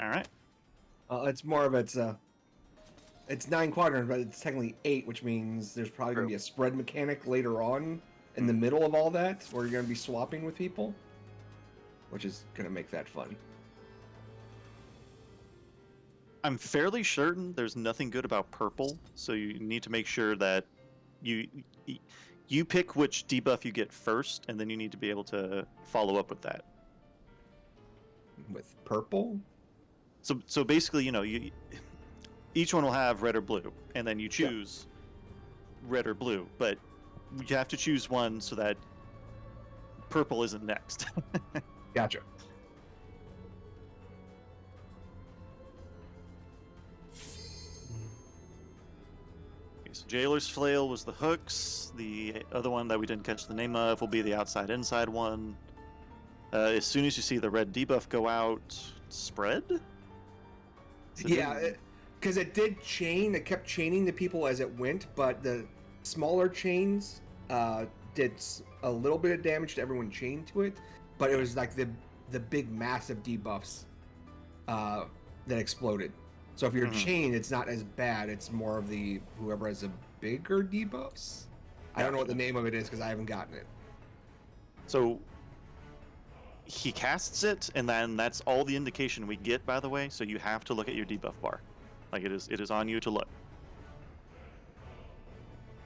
All right. It's more of it's 9 quadrants, but it's technically 8, which means there's probably going to be a spread mechanic later on in the middle of all that, where you're going to be swapping with people, which is going to make that fun. I'm fairly certain there's nothing good about purple, so you need to make sure that you pick which debuff you get first, and then you need to be able to follow up with that. With purple? So basically, each one will have red or blue, and then you choose red or blue, but you have to choose one so that purple isn't next. Gotcha. Okay, so Jailer's Flail was the hooks. The other one that we didn't catch the name of will be the outside-inside one. As soon as you see the red debuff go out, spread? Yeah, because it did chain. It kept chaining the people as it went, but the smaller chains did a little bit of damage to everyone chained to it. But it was like the big massive debuffs that exploded. So if you're chained, it's not as bad. It's more of the whoever has the bigger debuffs. I don't know what the name of it is because I haven't gotten it. So he casts it, and then that's all the indication we get, by the way, so you have to look at your debuff bar. Like, it is on you to look.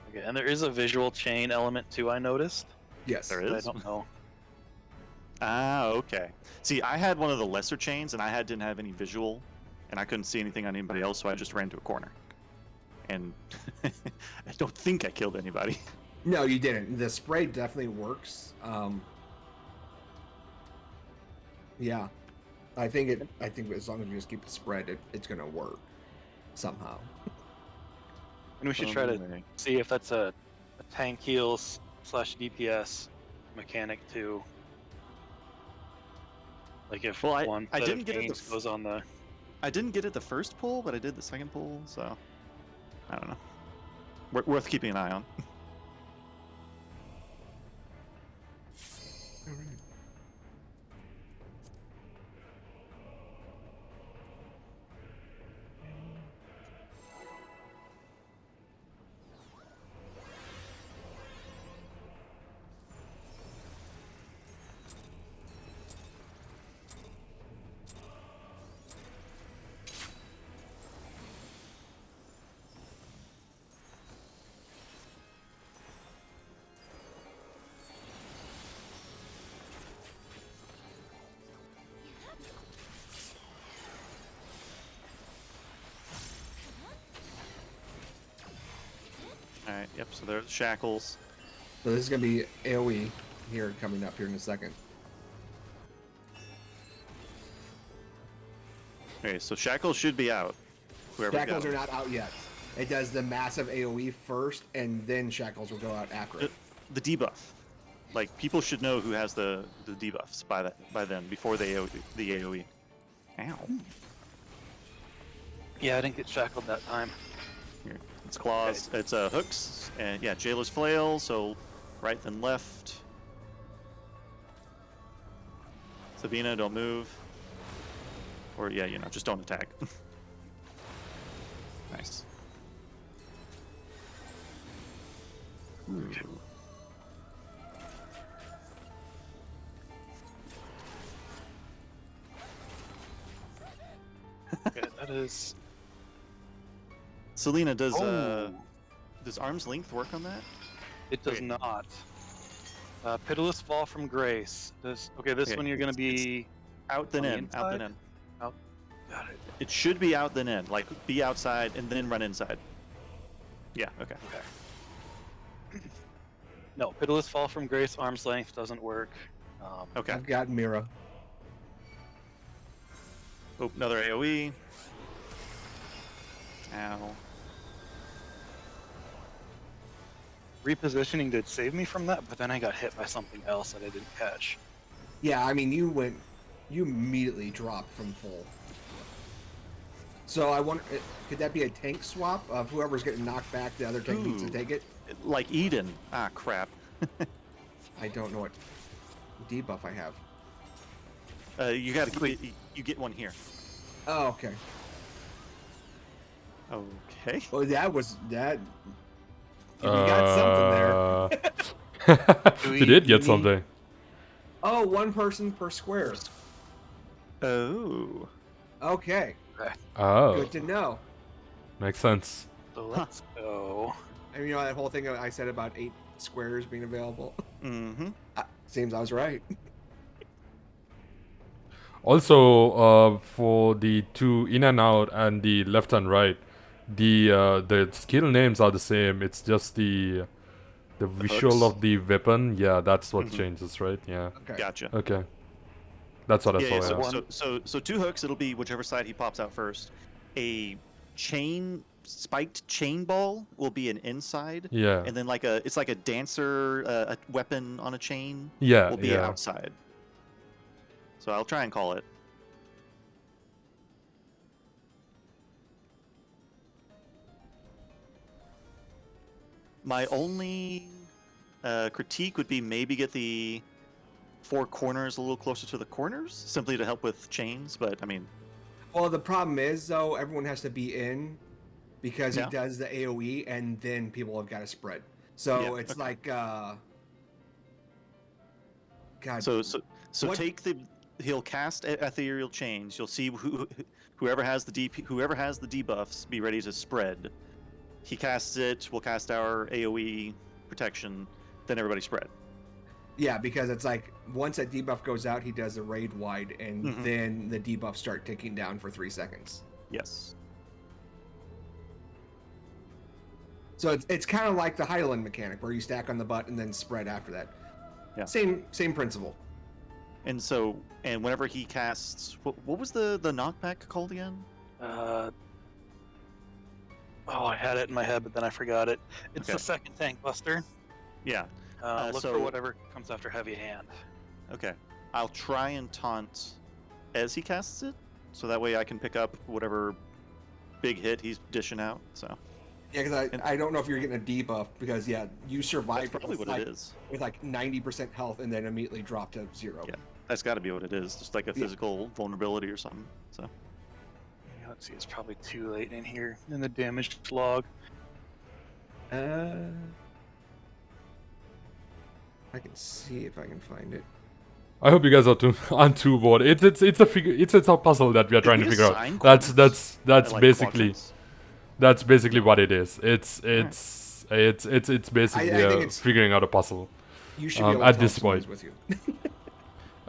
Okay, and there is a visual chain element too, I noticed. Yes. There is? I don't know. Ah, okay. See, I had one of the lesser chains, and I didn't have any visual, and I couldn't see anything on anybody else, so I just ran to a corner. And I don't think I killed anybody. No, you didn't. The spray definitely works. Yeah, I think as long as you just keep the spread, it's gonna work somehow. And we should try to see if that's a tank heals / DPS mechanic too. Like if one I didn't get it goes on the. I didn't get it the first pull, but I did the second pull, so I don't know. Worth keeping an eye on. All right. Alright, yep, so there's shackles. So this is gonna be AoE here coming up here in a second. Okay, so shackles should be out. Shackles are not out yet. It does the massive AoE first, and then shackles will go out after it. The debuff. Like, people should know who has the debuffs by then, before the AoE. Ow. Yeah, I didn't get shackled that time. Here. It's claws, it's hooks, and yeah, Jailer's Flail, so right then left. Sabina, don't move. Or yeah, just don't attack. Nice. Okay. Okay, that is. Selena, does Arm's Length work on that? It does not. Pitiless Fall from Grace. This one you're gonna be out then in. Out then in. Out. Got it. It should be out then in. Like, be outside and then run inside. Yeah. Okay. No, Pitiless Fall from Grace. Arm's Length doesn't work. Okay. I've got Mira. Oh, another AoE. Ow. Repositioning did save me from that, but then I got hit by something else that I didn't catch. Yeah, I mean, you immediately dropped from full. So I wonder, could that be a tank swap of whoever's getting knocked back, the other tank needs to take it? Like Eden. Ah, crap. I don't know what debuff I have. You get one here. Oh, okay. Okay. Well, that was that. You got something there. Do They did we get need- something. Oh, one person per square. Oh. Okay, Oh, good to know. makes sense. So let's go. And you know that whole thing I said about 8 squares being available. Mm-hmm. Seems I was right. Also, for the two in and out and the left and right, the skill names are the same. It's just the visual hooks? of the weapon. Yeah, that's what Mhm. changes, right? Yeah. Okay. Gotcha. Okay. That's what I Yeah, saw. so, Yeah. so 2 hooks, it'll be whichever side he pops out first. A spiked chain ball will be an inside, Yeah. and then it's like a dancer a weapon on a chain Yeah. will be Yeah. outside. So I'll try and call it. My only critique would be maybe get the 4 corners a little closer to the corners, simply to help with chains. But I mean, Well, the problem is though, everyone has to be in because Yeah. he does the AOE, and then people have got to spread. So Yeah, it's okay. like, God. so What- take the. He'll cast ethereal chains. You'll see whoever has the whoever has the debuffs be ready to spread. He casts it. We'll cast our AOE protection. Then everybody spread. Yeah, because it's like once that debuff goes out, he does a raid wide, and Mhm. then the debuffs start ticking down for 3 seconds. Yes. So it's kind of like the Highland mechanic where you stack on the butt and then spread after that. Yeah. Same principle. And whenever he casts, what was the knockback called again? Oh, I had it in my head, but then I forgot it. It's Okay. the second tank buster. Yeah. Look so- for whatever comes after heavy hand. Okay. I'll try and taunt as he casts it, so that way I can pick up whatever big hit he's dishing out. So Yeah, because I don't know if you're getting a debuff because you that's survived probably with, what like, it is. with like 90% health and then immediately drop to 0. Yeah. That's got to be what it is. Just like a Yeah. physical vulnerability or something. So Yeah, let's see, it's probably too late in here in the damage log. I can see if I can find it. I hope you guys are on too bored. It's a puzzle that we are trying to Did we figure out. assign That's quadrants? Like basically quadrants? that's basically what it is. It's basically I think it's- figuring out a puzzle. You should be able to At tell this if someone's point. with you.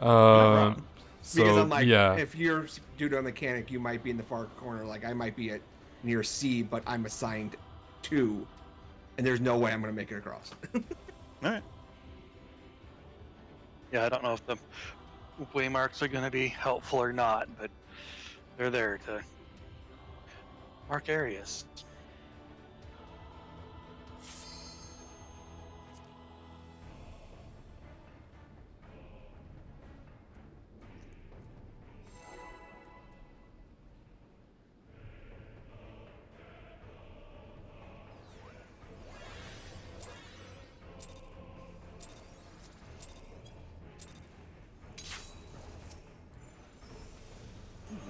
wrong. Because So I'm like, yeah, if you're due to a mechanic, you might be in the far corner. Like I might be at near C, but I'm assigned 2, and there's no way I'm gonna make it across. All right. Yeah, I don't know if the waymarks are going to be helpful or not, but they're there to mark areas.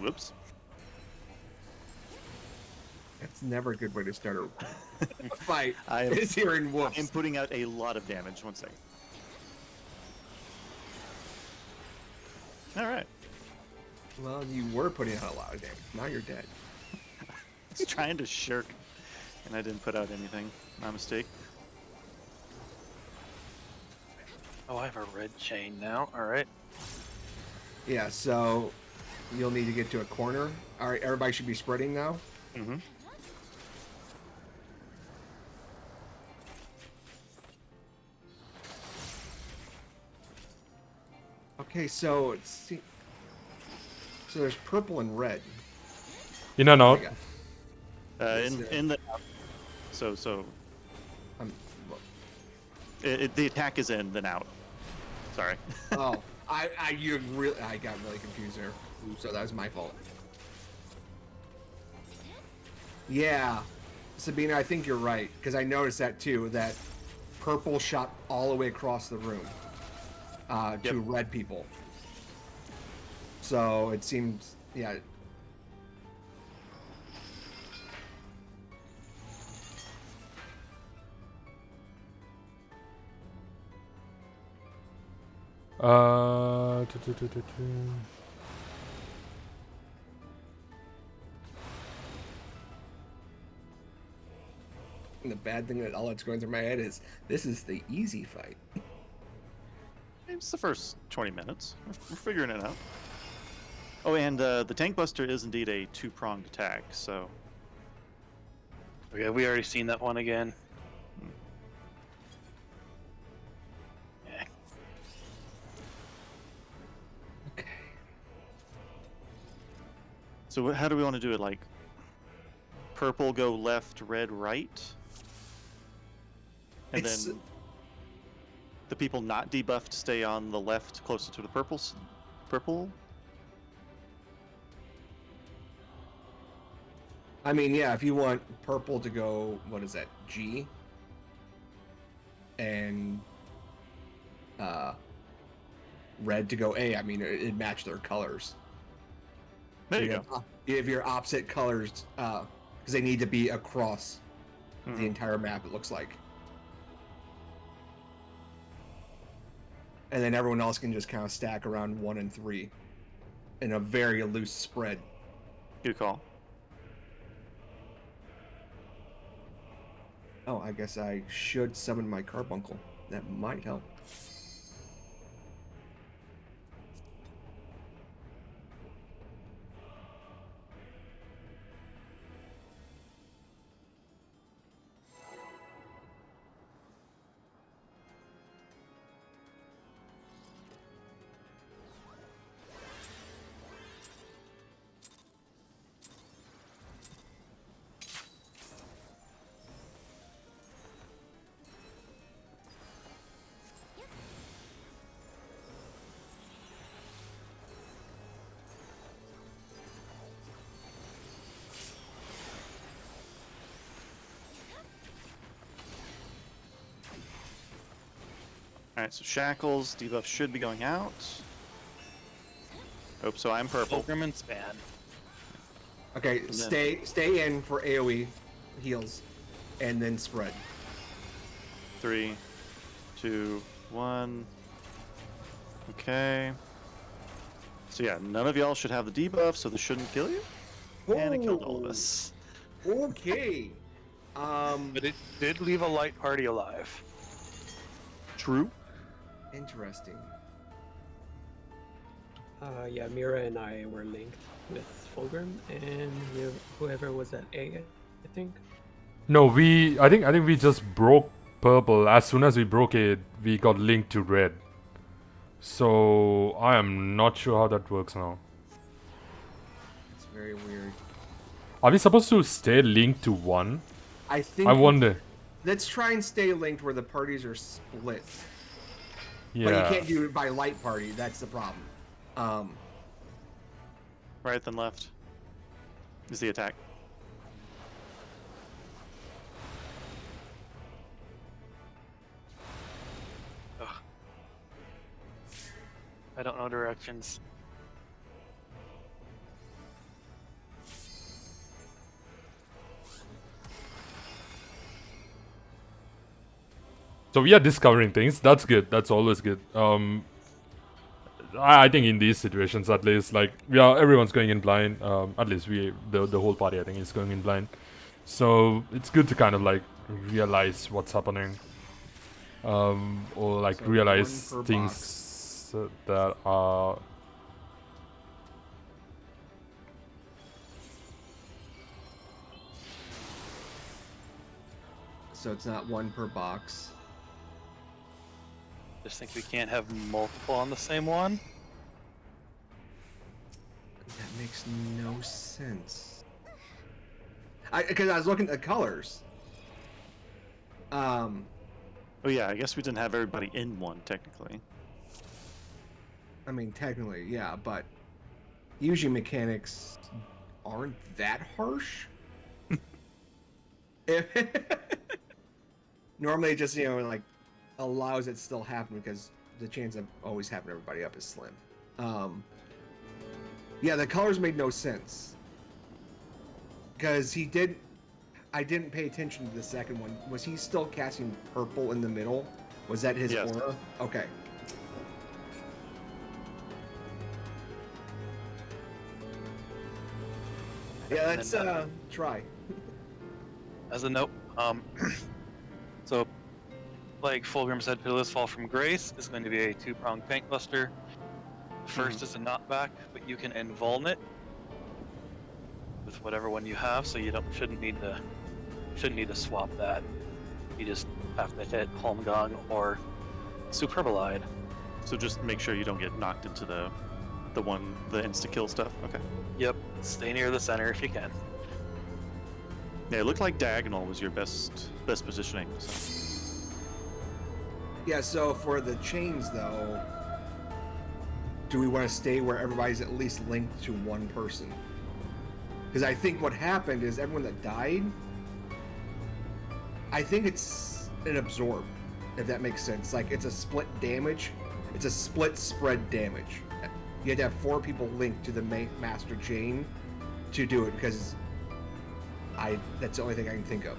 Whoops. That's never a good way to start a fight. I am- Is hearing whoops. I'm putting out a lot of damage. One second. All right. Well, you were putting out a lot of damage. Now you're dead. I was trying to shirk, and I didn't put out anything. My mistake. Oh, I have a red chain now. All right. Yeah, so you'll need to get to a corner. All right, everybody should be spreading now. Mm-hmm. Okay, so so there's purple and red. in and out. I got- In the so I'm- well, the attack is in, then out. Sorry. oh, I got really confused there. Ooh, so that was my fault. Yeah, Sabina, I think you're right because I noticed that too. That purple shot all the way across the room to Yep. red people. So it seems, yeah. Uh, tu- tu- tu- tu- tu. And the bad thing that all that's going through my head is this is the easy fight. It's the first 20 minutes. We're figuring it out. Oh, and the tank buster is indeed a 2-pronged attack, so Okay, we already seen that one again. Yeah. Okay. so how do we want to do it? Like purple go left, red right, and It's- then the people not debuffed stay on the left, closer to the purples. Purple. I mean, yeah, if you want purple to go, what is that, G? And red to go A. I mean, it matched their colors. There you have- go. If your opposite colors, because they need to be across Mhm. the entire map, it looks like. And then everyone else can just kind of stack around 1 and 3 in a very loose spread. Good call. Oh, I guess I should summon my carbuncle. That might help. Alright, so shackles, debuff should be going out. Oh, so I'm purple. Pilgrim and Span. Okay, then- stay in for AoE heals, and then spread. 3, 2, 1. Okay. So yeah, none of y'all should have the debuff, so this shouldn't kill you. And it killed all of us. Okay. But it did leave a light party alive. True. Interesting. Yeah, Mira and I were linked with Fulgrim, and whoever was at A, I think. No, I think we just broke purple. As soon as we broke it, we got linked to red. So I am not sure how that works now. It's very weird. Are we supposed to stay linked to one? I think. I wonder. Let's try and stay linked where the parties are split. Yeah. But you can't do it by light party. That's the problem. Right then left is the attack. Ugh. I don't know directions. So we are discovering things. That's good. That's always good. I think in these situations, at least, like everyone's going in blind. At least the whole party, I think, is going in blind. So it's good to kind of like realize what's happening, or like So realize one per things that are. So it's not one per box. Just think we can't have multiple on the same one. That makes no sense. Because I was looking at the colors. Oh yeah, I guess we didn't have everybody in one technically. I mean, technically, yeah, but usually mechanics aren't that harsh. Normally, it just like allows it to still happen because the chance of always having everybody up is slim. Yeah, the colors made no sense because I didn't pay attention to the second one. Was he still casting purple in the middle? Was that his Yes. aura? Okay. Yeah, And let's then, try. as a note, so like Fulgrim said, Pitiless Fall from Grace is going to be a 2-pronged paint buster. First is a knockback, but you can invuln it with whatever one you have, so you shouldn't need to swap that. You just have to hit Holmgang or Superbolide. So just make sure you don't get knocked into the insta kill stuff. Okay. Yep, stay near the center if you can. Yeah, it looked like diagonal was your best positioning. So. Yeah, so for the chains though, do we want to stay where everybody's at least linked to one person? Because I think what happened is everyone that died, I think it's an absorb, if that makes sense. Like it's a split damage, it's a split spread damage. You have to have 4 people linked to the master chain to do it, because that's the only thing I can think of.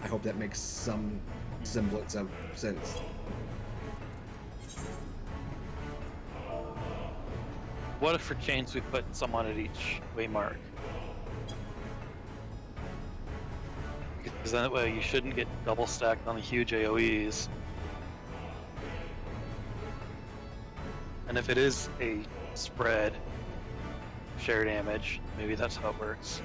I hope that makes some semblance of sense. What if for chains we put someone at each waymark? Because that way you shouldn't get double stacked on the huge AoEs. And if it is a spread share damage, maybe that's how it works.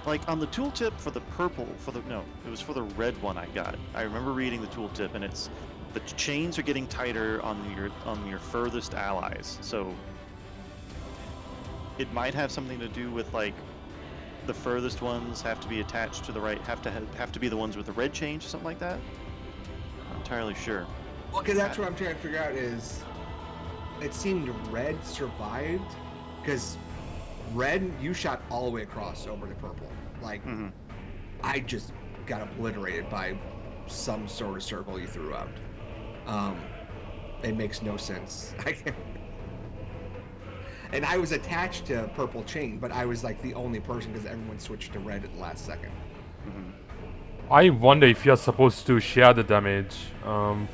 Like on the tooltip for the purple, it was for the red one I got. I remember reading the tooltip, and it's the chains are getting tighter on your furthest allies. So it might have something to do with like the furthest ones have to be attached to the right, have to be the ones with the red chains or something like that. I'm not entirely sure. Well, because that's what I'm trying to figure out is, it seemed red survived, because red, you shot all the way across over to purple. Like, I just got obliterated by some sort of circle you threw out. It makes no sense. And I was attached to purple chain, but I was like the only person because everyone switched to red at the last second. I wonder if you're supposed to share the damage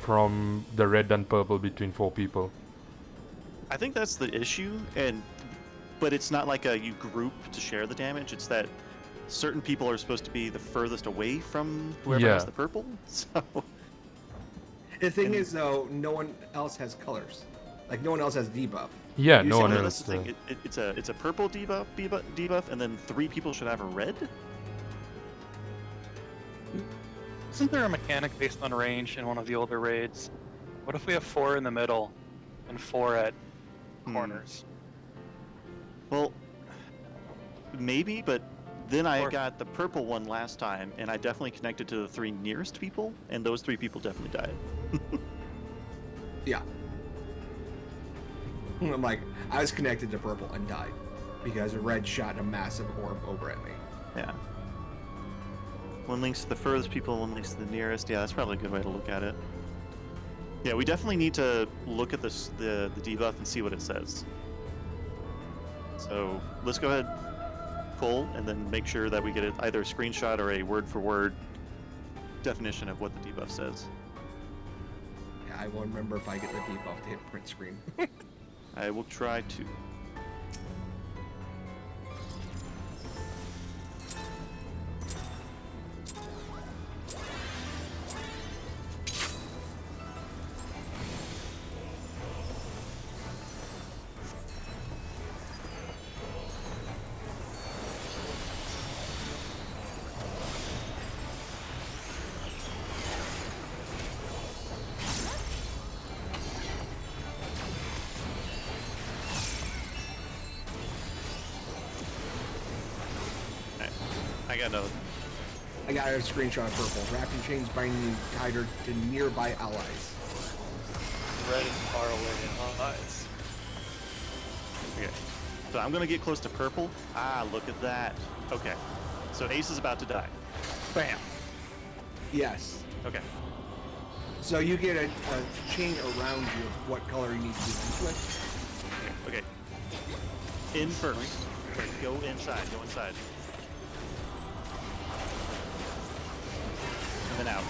from the red and purple between 4 people. I think that's the issue, but it's not like you group to share the damage. It's that certain people are supposed to be the furthest away from whoever has the purple. So the thing is, though, no one else has colors. Like no one else has debuff. Yeah, no one that's else. the thing. It's a purple debuff, and then 3 people should have a red. Isn't there a mechanic based on range in one of the older raids? What if we have 4 in the middle and 4 at corners? Well, maybe, but then I got the purple one last time, and I definitely connected to the 3 nearest people, and those 3 people definitely died. Yeah. I'm like, I was connected to purple and died because a red shot a massive orb over at me. Yeah. One links to the furthest people, one links to the nearest. Yeah, that's probably a good way to look at it. Yeah, we definitely need to look at the debuff and see what it says. So let's go ahead, pull, and then make sure that we get either a screenshot or a word-for-word definition of what the debuff says. Yeah, I won't remember if I get the debuff to hit print screen. I will try to. I got a screenshot of purple. Wrapping chains binding you tighter to nearby allies. Red is far away allies. Okay. So I'm gonna get close to purple. Ah, look at that. Okay. So Ace is about to die. Bam. Yes. Okay. So you get a chain around you of what color you need to inflict. Okay. In first. Go inside. Go inside. And then out.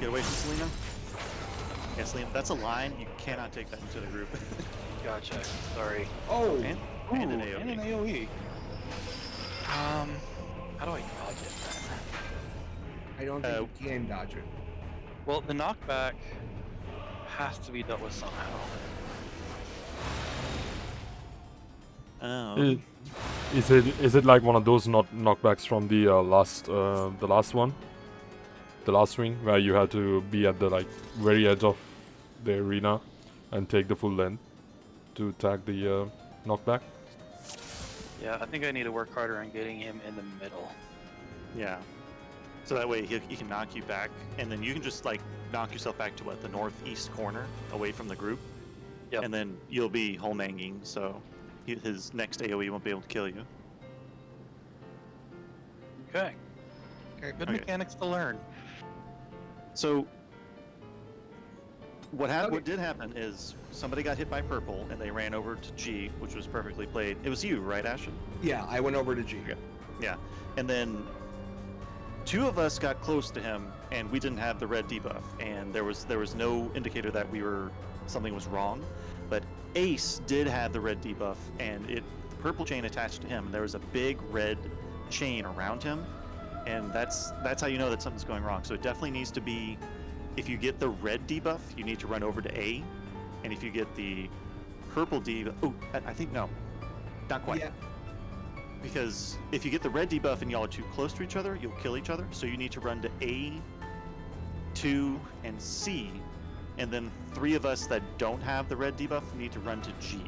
Get away from Selena. Yeah, Selena, that's a line. You cannot take that into the group. Gotcha. Sorry. Oh, and an AoE. And an AoE. How do I dodge it then? I don't think you can dodge it. Well, the knockback has to be dealt with somehow. Oh. Is it like one of those knockbacks from the last one, the last ring, where you had to be at the like very edge of the arena and take the full length to attack the knockback? Yeah, I think I need to work harder on getting him in the middle. Yeah. So that way he can knock you back, and then you can just like knock yourself back to what, the northeast corner, away from the group. Yep. And then you'll be homanging, so his next AoE won't be able to kill you. Okay. Good Okay. mechanics to learn. So what did happen is somebody got hit by purple, and they ran over to G, which was perfectly played. It was you, right, Ashton? Yeah, I went over to G. Okay. Yeah. And then two of us got close to him, and we didn't have the red debuff, and there was no indicator that something was wrong. But Ace did have the red debuff, and the purple chain attached to him, and there was a big red chain around him, and that's how you know that something's going wrong. So it definitely needs to be, if you get the red debuff, you need to run over to A, and if you get the purple debuff, I think no, not quite. Yeah. Because if you get the red debuff and y'all are too close to each other, you'll kill each other. So you need to run to A, 2, and C, and then 3 of us that don't have the red debuff need to run to G.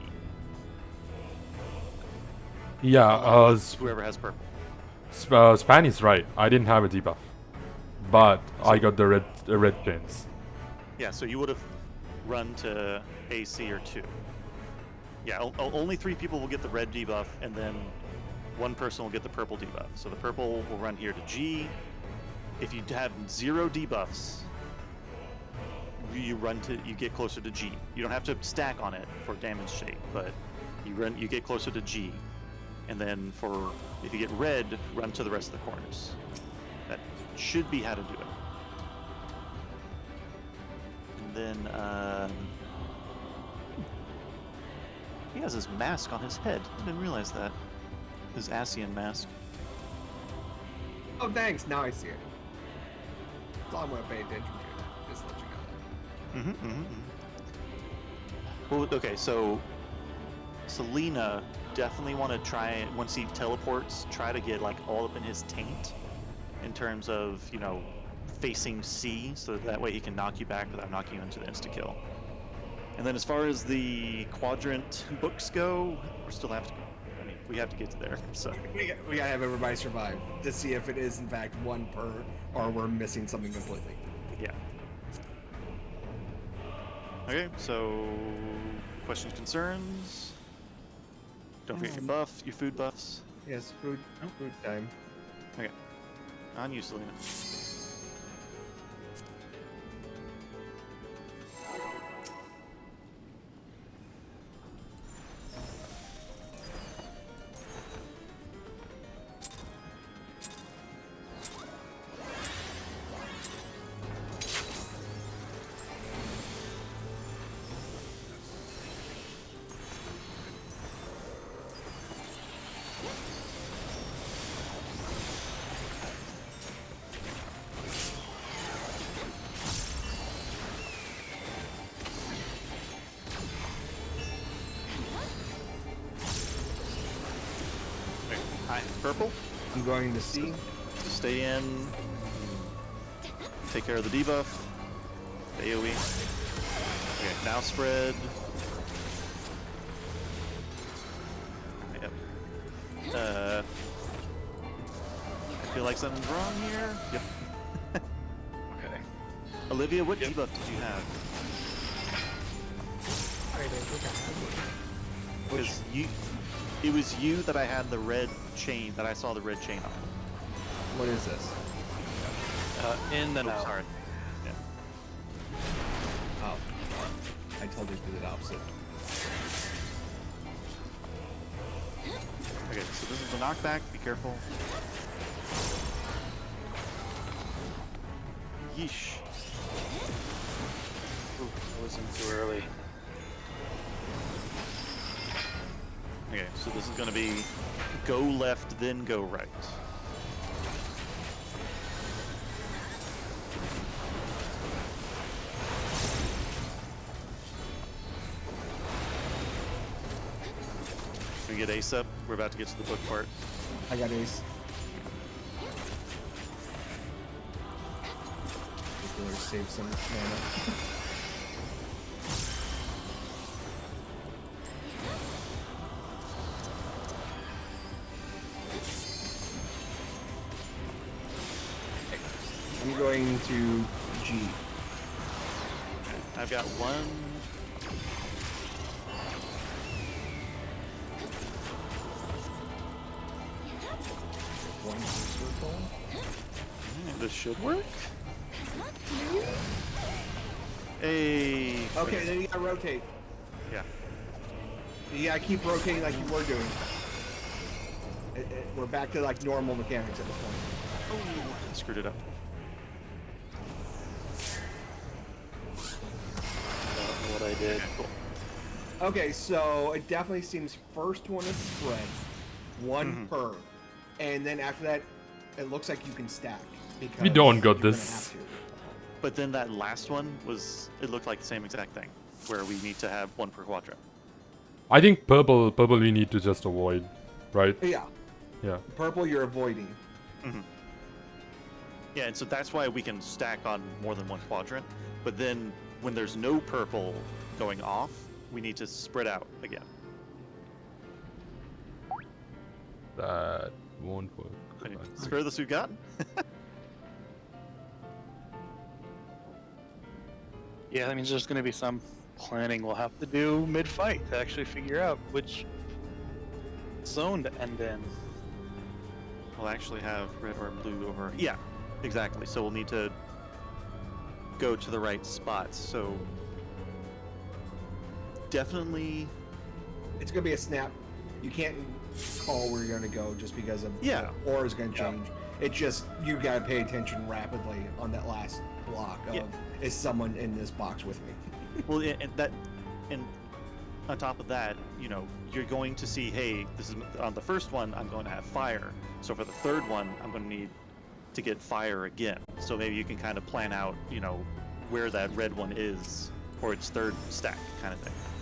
Yeah, Whoever has purple. Span is right. I didn't have a debuff, but I got the red chains. Yeah, so you would have run to A, C, or 2. Yeah, only 3 people will get the red debuff, and then 1 person will get the purple debuff. So the purple will run here to G. If you have 0 debuffs, you get closer to G. You don't have to stack on it for damage shape, but you get closer to G. And then if you get red, run to the rest of the corners. That should be how to do it. And then he has his mask on his head. I didn't realize that. His Asian mask. Oh, thanks. Now I see it. That's all I'm gonna pay attention to. Just let you know that. Well, okay, so Selena definitely want to try, once he teleports, try to get like all up in his taint in terms of, facing C, so that way he can knock you back without knocking you into the insta-kill. And then as far as the quadrant books go, we have to get to there. So We gotta have everybody survive to see if it is in fact 1 per, or we're missing something completely. yeah. Okay, so questions, concerns? Don't forget your food buffs. Yes, food time. Okay, on you, Selena. Purple, I'm going to C. stay in, take care of the debuff, AoE. Okay, now spread. Yep. I feel like something's wrong here. Yep. Okay. Olivia, what debuff did you have? I don't think I have one. Because it was you that I had the red chain, that I saw the red chain on. What is this? In the now. Sorry. Yeah. Oh, I told you to do the opposite. Okay, so this is the knockback. Be careful. Yeesh. I was in too early. Okay, so this is going to be go left, then go right. We get Ace up. We're about to get to the book part. I got Ace. Really save some mana. I'm going to G. I've got one. One circle. This should work. Hey. Okay, then you gotta rotate. Yeah. You gotta keep rotating like you were doing. We're back to like normal mechanics at this point. Oh, I screwed it up. I don't know what I did. Okay, cool. Okay, so it definitely seems first one is spread, one per, and then after that, it looks like you can stack. Because We don't got you're gonna this. have to. But then that last one was, it looked like the same exact thing, where we need to have one per quadrant. I think purple we need to just avoid, right? Yeah, Yeah. purple you're avoiding. Yeah, and so that's why we can stack on more than one quadrant. But then when there's no purple going off, we need to spread out again. That won't work. And it's furthest we've gotten. Yeah, that means there's going to be some planning we'll have to do mid-fight to actually figure out which zone to end in. We'll actually have red or blue over. Yeah, exactly. So we'll need to go to the right spots. So definitely. It's gonna be a snap. You can't call where you're gonna go just because of Yeah. the aura is gonna change. It just you gotta pay attention rapidly on that last block of is someone in this box with me. Well, and on top of that, you know, you're going to see, hey, this is on the first one, I'm going to have fire. So for the third one, I'm going to need to get fire again. So maybe you can kind of plan out, you know, where that red one is for its third stack kind of thing.